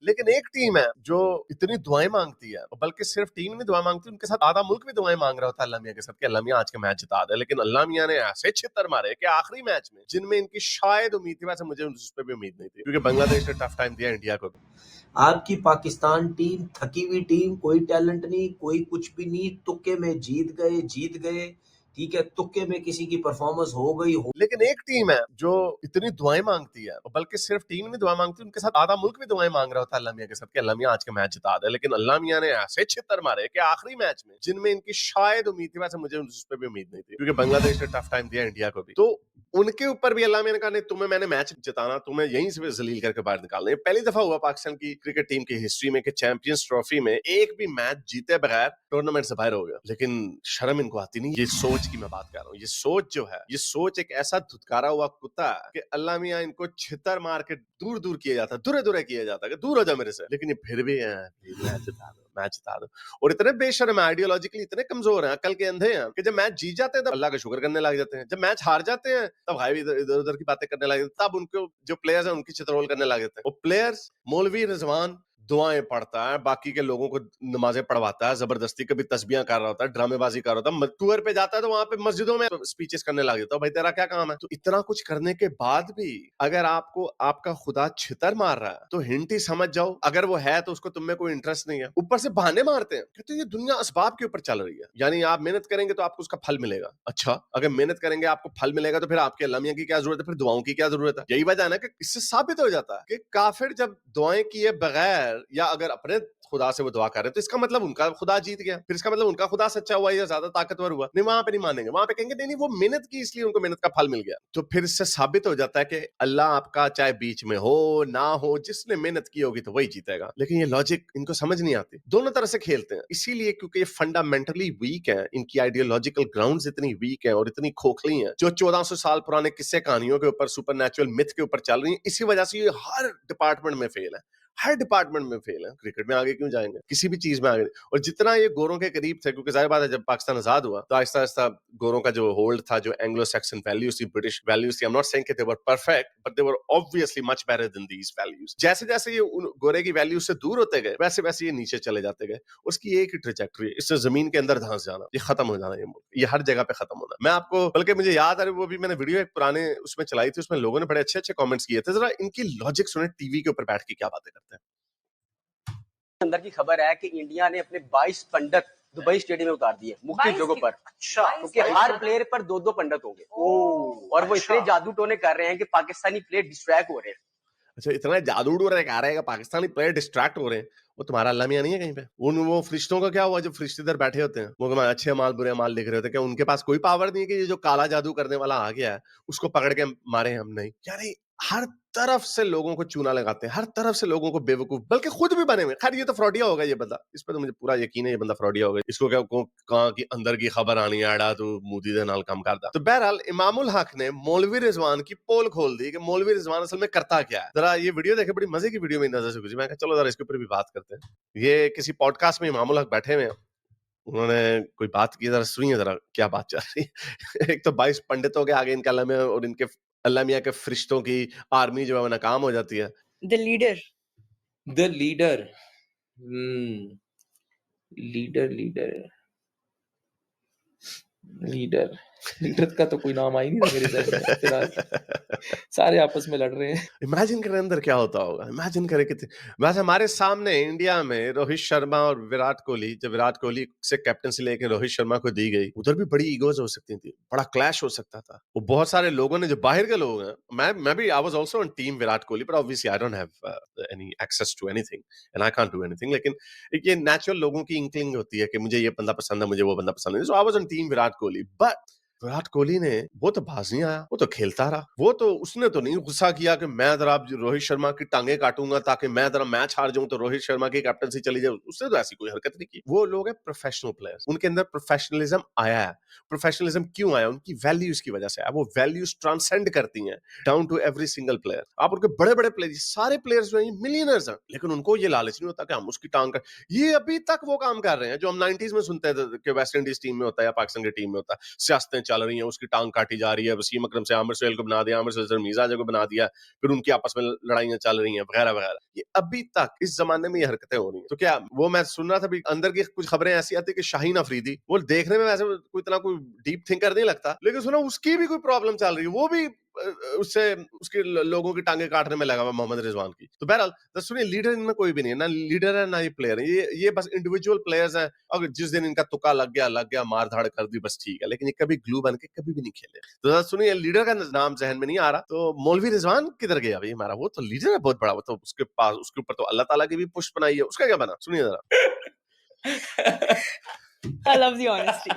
लेकिन एक टीम है जो इतनी दुआएं मांगती है, बल्कि सिर्फ टीम नहीं दुआ मांगती, उनके साथ आधा मुल्क भी दुआएं मांग रहा होता है अल्लाह मियां के साथ कि अल्लाह मियां आज के मैच जिता दे। लेकिन अल्लाह मियां ने ऐसे छितर मारे कि आखिरी मैच में जिनमें इनकी शायद उम्मीद थी, वैसे मुझे उस पर भी उम्मीद नहीं थी, क्योंकि बांग्लादेश ने टफ टाइम दिया इंडिया को। आपकी पाकिस्तान टीम थकी हुई टीम, कोई टैलेंट नहीं, कोई कुछ भी नहीं, तुक्के में जीत गए, ठीक है, तुक्के में किसी की परफॉर्मेंस हो गई हो। लेकिन एक टीम है जो इतनी दुआएं मांगती है, बल्कि सिर्फ टीम नहीं दुआ मांगती, उनके साथ आधा मुल्क भी दुआएं मांग रहा होता है अल्लाह मियां के साथ कि अल्लाह मियां आज के मैच जिता दे। लेकिन अल्लाह मियां ने ऐसे छितर मारे कि आखिरी मैच में जिनमें इनकी शायद उम्मीद थी, वैसे मुझे उस पर भी उम्मीद नहीं थी, क्योंकि बांग्लादेश ने टफ टाइम दिया इंडिया को भी। तो उनके ऊपर भी अल्लाह मियां ने कहा नहीं, तुम्हें मैंने मैच जिताना, तुम्हें यहीं से जलील करके बाहर निकालना है। पहली दफा हुआ पाकिस्तान की क्रिकेट टीम की हिस्ट्री में कि चैंपियंस ट्रॉफी में एक भी मैच जीते बगैर टूर्नामेंट से बाहर हो गया। लेकिन शर्म इनको आती नहीं। ये सोच की मैं बात कर रहा हूँ, ये सोच जो है, ये सोच एक ऐसा धुतकारा हुआ कुत्ता है कि अल्लाह मियां इनको छितर मार के दूर दूर किया जाता है, दूरे दूरे किया जाता है कि दूर हो जा मेरे से, लेकिन ये फिर भी है मैच जिता दो, मैच जिता दो। और इतने बेशर्म है, आइडियोलॉजिकली इतने कमजोर हैं, अकल के अंधे हैं कि जब मैच जीत जाते हैं तब अल्लाह का शुक्र करने लग जाते हैं, जब मैच हार जाते हैं तब भाई भी इधर उधर की बातें करने लग जाते हैं, तब उनको जो प्लेयर्स हैं उनकी चित्रौल करने लग जाते हैं। वो प्लेयर्स, मौलवी रिजवान दुआएं पढ़ता है, बाकी के लोगों को नमाजें पढ़वाता है, जबरदस्ती कभी तस्बियां कर रहा होता है, ड्रामेबाजी कर रहा होता है, टूर पे जाता है तो वहां पे मस्जिदों में स्पीचेस करने लग जाता है। भाई तेरा क्या काम है? तो इतना कुछ करने के बाद भी अगर आपको आपका खुदा छितर मार रहा है तो हिंट ही समझ जाओ, अगर वो है तो उसको तुम में कोई इंटरेस्ट नहीं है। ऊपर से बहाने मारते हैं, कहते हैं ये दुनिया असबाब के ऊपर चल रही है, यानी आप मेहनत करेंगे तो आपको उसका फल मिलेगा। अच्छा, अगर मेहनत करेंगे आपको फल मिलेगा तो फिर आपके अल्लाह मियां की क्या जरूरत है, फिर दुआओं की क्या जरूरत है? यही वजह है ना कि इससे साबित हो जाता है कि काफिर जब दुआएं किए बगैर या अगर अपने खुदा से वो दुआ कर रहे हैं तो इसका मतलब उनका खुदा जीत गया, फिर इसका मतलब उनका खुदा सच्चा हुआ या ज्यादा ताकतवर हुआ। नहीं, वहां पे नहीं मानेंगे, वहां पे कहेंगे नहीं नहीं वो मेहनत की इसलिए उनको मेहनत का फल मिल गया। तो फिर इससे साबित हो जाता है कि अल्लाह आपका चाहे बीच में हो ना हो, जिसने मेहनत की होगी तो वही जीतेगा। लेकिन ये लॉजिक इनको समझ नहीं आती, दोनों तरह से खेलते हैं, इसीलिए क्योंकि ये फंडामेंटली वीक है, इनकी आइडियोलॉजिकल ग्राउंड्स इतनी वीक है और इतनी खोखली है, जो 1400 साल पुराने किस्से कहानियों के ऊपर, सुपर मिथ के ऊपर चल रही है। इसी वजह से ये हर डिपार्टमेंट में फेल है, हर डिपार्टमेंट में फेल है। क्रिकेट में आगे क्यों जाएंगे, किसी भी चीज में आगे नहीं। और जितना ये गोरों के करीब थे, क्योंकि जाहिर बात है जब पाकिस्तान आजाद हुआ तो आहिस्ता आहिस्ता गोरों का जो होल्ड था, जो एंग्लो सैक्सन वैल्यूज थी, ब्रिटिश वैल्यूज थी, I am not saying they were perfect but they were obviously much better than these values. जैसे जैसे ये उन गोरे की वैल्यूज से दूर होते गए, वैसे वैसे ये नीचे चले जाते गए। उसकी एक ही ट्रेजेक्टरी है, इससे जमीन के अंदर धंस जाना, ये खत्म हो जाना, ये हर जगह पे खत्म होना। मैं आपको, बल्कि मुझे याद आ रही, वो भी मैंने वीडियो एक पुराने उसमें चलाई थी, उसमें लोगों ने बड़े अच्छे अच्छे कमेंट्स किए थे। जरा इनकी लॉजिक सुने, टीवी के ऊपर बैठ के क्या बातें करते हैं। अंदर की खबर है कि इंडिया ने अपने 22 पंडित दुबई स्टेडियम में उतार दिए मुख्य जगहों पर। अच्छा, क्योंकि हर प्लेयर पर दो पंडित होंगे और वो इतने जादू टोने कर रहे हैं कि पाकिस्तानी प्लेयर डिस्ट्रैक्ट हो रहे हैं। अच्छा, इतना जादू उड़ रहा है, कह रहे हैं कि पाकिस्तानी प्लेयर डिस्ट्रैक्ट हो रहे हैं। वो तुम्हारा अल्लाह मियां नहीं है कहीं पे? उन वो फरिश्तों का क्या हुआ जो फरिश्ते इधर बैठे होते हैं, वो अच्छे माल बुरे माल लिख रहे होते हैं, क्या उनके पास कोई पावर नहीं है कि ये जो काला जादू करने वाला आ गया है उसको पकड़ के मारे हम? नहीं यार, हर तरफ से लोगों को चूना लगाते हैं, हर तरफ से लोगों को बेवकूफ, बल्कि खुद भी बने हुए। खैर ये तो फ्रॉडिया होगा ये बंदा, इस पर तो मुझे पूरा यकीन है ये बंदा फ्रॉडिया होगा। इसको क्या कहाँ की अंदर की खबर आनी आड़ा तो मोदी दे नाल काम करता। तो बहरहाल इमामुल हक ने मौलवी रिजवान की पोल खोल दी कि मौलवी रिजवान असल में करता क्या है। जरा ये वीडियो देखे, बड़ी मजे की वीडियो मेरी नजर से गुजरी। मैं कहा चलो जरा इसके ऊपर भी बात करते हैं। ये किसी पॉडकास्ट में इमामुल हक बैठे हुए हैं, उन्होंने कोई बात की, जरा सुनिए जरा क्या बात चल रही है। एक तो 22 पंडितों के आगे इनका अल्लाह मियां और इनके अल्लाह मियां के फरिश्तों की आर्मी जो है वो नाकाम हो जाती है। The leader leader leader leader leader का तो कोई नाम आ ही नहीं रहा मेरे ज़हन में फिलहाल। सारे आपस में लड़ रहे हैं। इमेजिन करें अंदर क्या होता होगा, इमेजिन करें कितने। वैसे हमारे सामने इंडिया में रोहित शर्मा और विराट कोहली, जब विराट कोहली से कैप्टनसी लेके रोहित शर्मा को दी गई, उधर भी बड़ी ईगोज हो सकती थी, बड़ा क्लैश हो सकता था। वो बहुत सारे लोगों ने, जो बाहर के लोग हैं, मैं भी I was also on team Virat Kohli, but obviously I don't have any access to anything and I can't do anything. लेकिन एक ये नेचुरल लोगों की इंक्लिंग होती है कि मुझे ये बंदा पसंद है, मुझे वो बंदा पसंद है। So I was on team Virat Kohli, but Virat Kohli ने, वो तो बाज नहीं आया, वो तो खेलता रहा। वो तो, उसने तो नहीं गुस्सा किया कि मैं जरा रोहित शर्मा की टांगे काटूंगा ताकि मैं जरा मैच हार जाऊं तो रोहित शर्मा की कैप्टनसी चली जाए। उसने तो ऐसी कोई हरकत नहीं की। वो लोग हैं प्रोफेशनल प्लेयर्स, उनके अंदर प्रोफेशनलिज्म आया है। प्रोफेशनलिज्म क्यों आया? उनकी वैल्यूज की वजह से आया। वो वैल्यूज ट्रांसेंड करती हैं down to every single player. आप उनके बड़े बड़े प्लेयर, सारे प्लेयर्स जो हैं मिलियनर्स हैं, लेकिन उनको ये लालच नहीं होता कि हम उसकी टांग का, ये अभी तक वो काम कर रहे हैं जो हम 90s में सुनते थे कि वेस्ट इंडीज टीम में होता है या पाकिस्तान की टीम में होता है, सियासतें चल रही हैं, उसकी टांग काटी जा रही है, वसीम अकरम से आमिर सुहेल को बना दिया, आमिर सुहेल से मीज़ा को बना दिया, फिर उनकी आपस में लड़ाइयां चल रही हैं वगैरह वगैरह। ये अभी तक इस जमाने में ये हरकतें हो रही हैं। तो क्या वो मैं सुन रहा था भी अंदर की कुछ खबरें ऐसी आती कि शाहीन अफरीदी, वो देखने में वैसे कोई इतना कोई डीप थिंकर नहीं लगता, लेकिन सुना उसकी भी कोई प्रॉब्लम चल रही है, वो भी उससे उसके लोगों की टांगे काटने में लगा हुआ मोहम्मद रिजवान की। तो बहरहाल तो सुनिए, लीडर इनमें कोई भी नहीं है, ना लीडर है ना ये प्लेयर है, ये बस इंडिविजुअल प्लेयर्स हैं। अगर जिस दिन इनका तुक्का लग गया मार धाड़ कर दी बस ठीक है, लेकिन ये कभी ग्लू बन के कभी भी नहीं खेले। तो सुनिए, लीडर का नाम जहन में नहीं आ रहा, तो मौलवी रिजवान किधर गया भाई हमारा? वो तो लीडर है बहुत बड़ा, वो तो उसके पास उसके ऊपर तो अल्लाह ताला की भी पुष्प बनाई है, उसका क्या बना? सुनिए जरा। I love the honesty.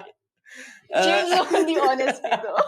Cheers on the honesty though.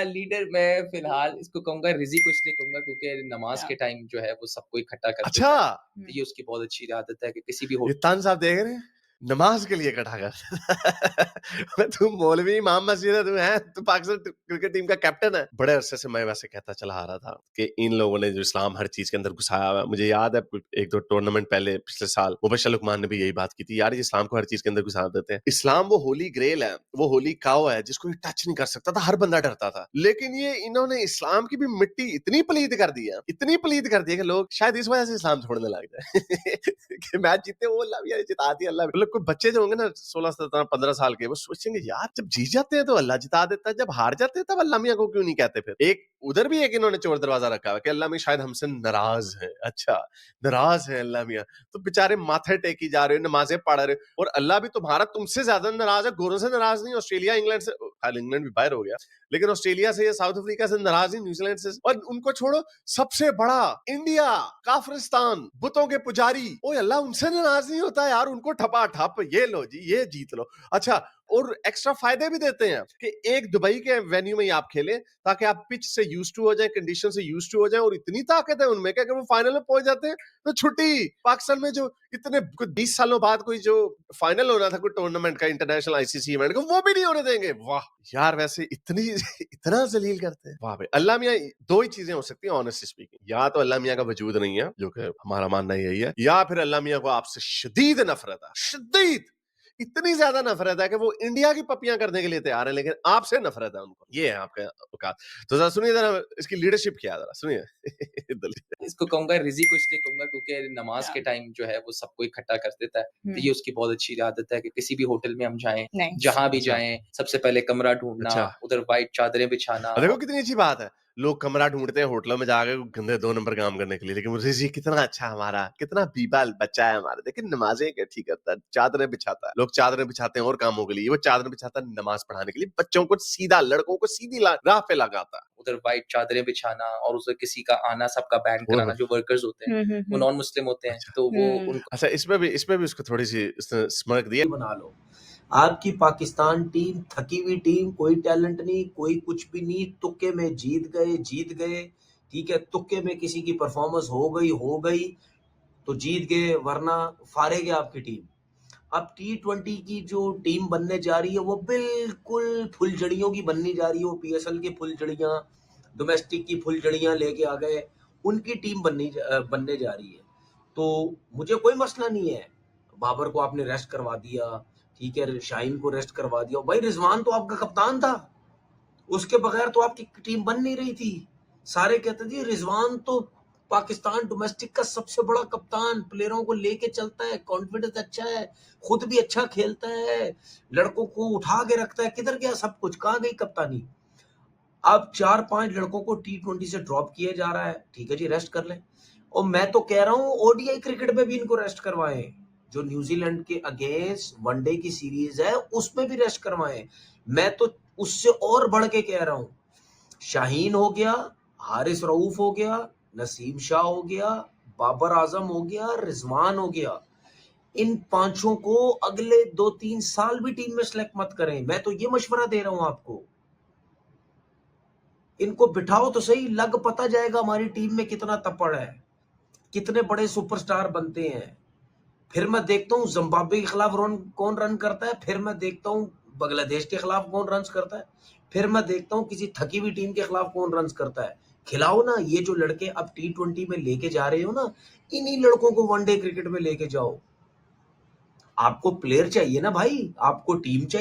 Leader मैं फिलहाल इसको कहूंगा, रिजी को इसलिए कहूंगा क्योंकि नमाज के टाइम जो है वो सबको इकट्ठा कर देता है। अच्छा, ये उसकी बहुत अच्छी आदत है कि किसी भी ये तान साहब देख रहे हैं, नमाज के लिए इकट्ठा कर। तू मौलवी इमाम मस्जिद है, तू पाकिस्तान क्रिकेट टीम का कैप्टन है। बड़े अरसे से मैं वैसे कहता चला आ रहा था कि इन लोगों ने जो इस्लाम हर चीज के अंदर घुसाया हुआ है। मुझे याद है एक दो टूर्नामेंट पहले पिछले साल मुबश्शिर लुकमान ने भी यही बात की थी, यार ये इस्लाम को हर चीज के अंदर घुसा देते हैं। इस्लाम वो होली ग्रेल है, वो होली काव है जिसको टच नहीं कर सकता था, हर बंदा डरता था। लेकिन ये इन्होंने इस्लाम की भी मिट्टी इतनी पलीद कर दी है, इतनी पलीद कर दी है कि लोग शायद इस वजह से इस्लाम छोड़ने लग जाए। कि मैच जीते वो अल्लाह भी जिता दिया अल्लाह। मतलब कोई बच्चे जो होंगे ना 16 17 15 साल के, वो सोचेंगे यार जब जीत जाते हैं तो अल्लाह जिता देता है, जब हार जाते हैं तब अल्लाह मियां को क्यों नहीं कहते? फिर एक उधर भी एक इन्होंने चोर दरवाजा रखा है कि अल्लाह मियां शायद हमसे नाराज है। अच्छा, नाराज है अल्लाह मियां, तो बेचारे माथे टेकी जा रहे हो, नमाजें पढ़ रहे हो, और अल्लाह भी तुम्हारा तुमसे ज्यादा नाराज है, गोरों से नाराज नहीं। ऑस्ट्रेलिया इंग्लैंड से, हाल इंग्लैंड भी बाहर हो गया, लेकिन ऑस्ट्रेलिया से या साउथ अफ्रीका से नाराज नहीं, न्यूजीलैंड से। और उनको छोड़ो, सबसे बड़ा इंडिया, काफिरिस्तान, बुतों के पुजारी, ओ अल्लाह उनसे नाराज नहीं होता यार, उनको ठपा ठप, ये लो जी, ये जीत लो। अच्छा, और एक्स्ट्रा फायदे भी देते हैं कि एक दुबई के वेन्यू में ही आप खेलें ताकि आप पिच से यूज्ड टू हो जाएं, कंडीशन से यूज्ड टू हो जाएं, और इतनी ताकत है उनमें कि अगर वो फाइनल में पहुंच जाते हैं तो छुट्टी। पाकिस्तान में जो इतने 20 सालों बाद कोई जो फाइनल होना था कोई टूर्नामेंट का, इंटरनेशनल आईसीसी इवेंट का, वो भी नहीं होने देंगे। वाह यार, वैसे इतनी इतना जलील करते हैं। वाह भाई, अल्लाह मियां, दो ही चीजें हो सकती हैं ऑनेस्टली स्पीकिंग, या तो अल्लाह मियां का वजूद नहीं है, जो कि हमारा मानना यही है, या फिर अल्लाह मियां को आपसे शदीद नफरत है, शदीद, इतनी ज्यादा नफरत है कि वो इंडिया की पपियां करने के लिए तैयार है, लेकिन आपसे नफरत है उनको। ये है आपका औकात। तो जरा सुनिए, जरा इसकी लीडरशिप क्या है, जरा सुनिए। इसको कहूंगा, रिजी को इसलिए कहूंगा क्योंकि नमाज के टाइम जो है वो सबको इकट्ठा कर देता है। तो ये उसकी बहुत अच्छी आदत है कि किसी भी होटल में हम जाएं, जहां भी जाएं, सबसे पहले कमरा ढूंढना, उधर व्हाइट चादरें बिछाना। देखो कितनी अच्छी बात है, लोग कमरा ढूंढते हैं होटलों में जाके गंदे 2 नंबर काम करने के लिए, लेकिन रिजी कितना अच्छा, हमारा कितना बीबा बच्चा है हमारा, लेकिन नमाजें इकट्ठी करता है, चादरें बिछाता है। लोग चादरें बिछाते हैं और कामों के लिए, वो चादरें बिछाता है नमाज पढ़ाने के लिए, बच्चों को सीधा, लड़कों को सीधी राह पे लगाता है। उधर व्हाइट चादरें बिछाना और उधर किसी का आना सबका बैन कराना, जो वर्कर्स होते हैं वो नॉन मुस्लिम होते हैं, तो वो उनको, अच्छा, इसमें भी उसको थोड़ी सी स्मर्क दिया। बना लो। आपकी पाकिस्तान टीम थकी हुई टीम, कोई टैलेंट नहीं, कोई कुछ भी नहीं, तुक्के में जीत गए, ठीक है, तुक्के में किसी की परफॉर्मेंस हो गई तो जीत गए, वरना फारे गए आपकी टीम। अब T20 की जो टीम बनने जा रही है वो बिल्कुल फुलझड़ियों की बनने जा रही है, वो PSL की फुलझड़ियां, डोमेस्टिक की फुलझड़ियां लेके आ गए, उनकी टीम बनने जा रही है। तो मुझे कोई मसला नहीं है, बाबर को आपने रेस्ट करवा दिया, ठीक है, शाहीन को रेस्ट करवा दिया, भाई रिजवान तो आपका कप्तान था, उसके बगैर तो आपकी टीम बन नहीं रही थी। सारे कहते थे रिजवान तो पाकिस्तान डोमेस्टिक का सबसे बड़ा कप्तान, प्लेयरों को लेके चलता है, कॉन्फिडेंस अच्छा है, खुद भी अच्छा खेलता है, लड़कों को उठा के रखता है। किधर गया सब कुछ, कहाँ गई कप्तानी? अब 4-5 लड़कों को T20 से ड्रॉप किया जा रहा है, ठीक है जी, रेस्ट कर लें। और मैं तो कह रहा हूँ ODI क्रिकेट में भी इनको रेस्ट करवाएं, जो न्यूजीलैंड के अगेंस्ट वनडे की सीरीज है उसमें भी रेस्ट करवाएं। मैं तो उससे और बढ़ के कह रहा हूँ, शाहीन हो गया, हारिस रऊफ हो गया, नसीम शाह हो गया, बाबर आजम हो गया, रिजवान हो गया, इन पांचों को अगले 2-3 साल भी टीम में सेलेक्ट मत करें। मैं तो ये मशवरा दे रहा हूं आपको, इनको बिठाओ तो सही, लग पता जाएगा हमारी टीम में कितना तपड़ है, कितने बड़े सुपरस्टार बनते हैं। फिर मैं देखता हूँ जिम्बाब्वे के खिलाफ कौन रन करता है, फिर मैं देखता हूँ बांग्लादेश के खिलाफ कौन रन करता है, फिर मैं देखता हूँ किसी थकी हुई टीम के खिलाफ कौन रन करता है। खिलाओ ना, ये जो लड़के अब T20 में लेके जा रहे हो ना, इन्हीं लड़कों को वनडे क्रिकेट में लेके जाओ। आपको प्लेयर चाहिए ना भाई, आपको टीम चाहिए।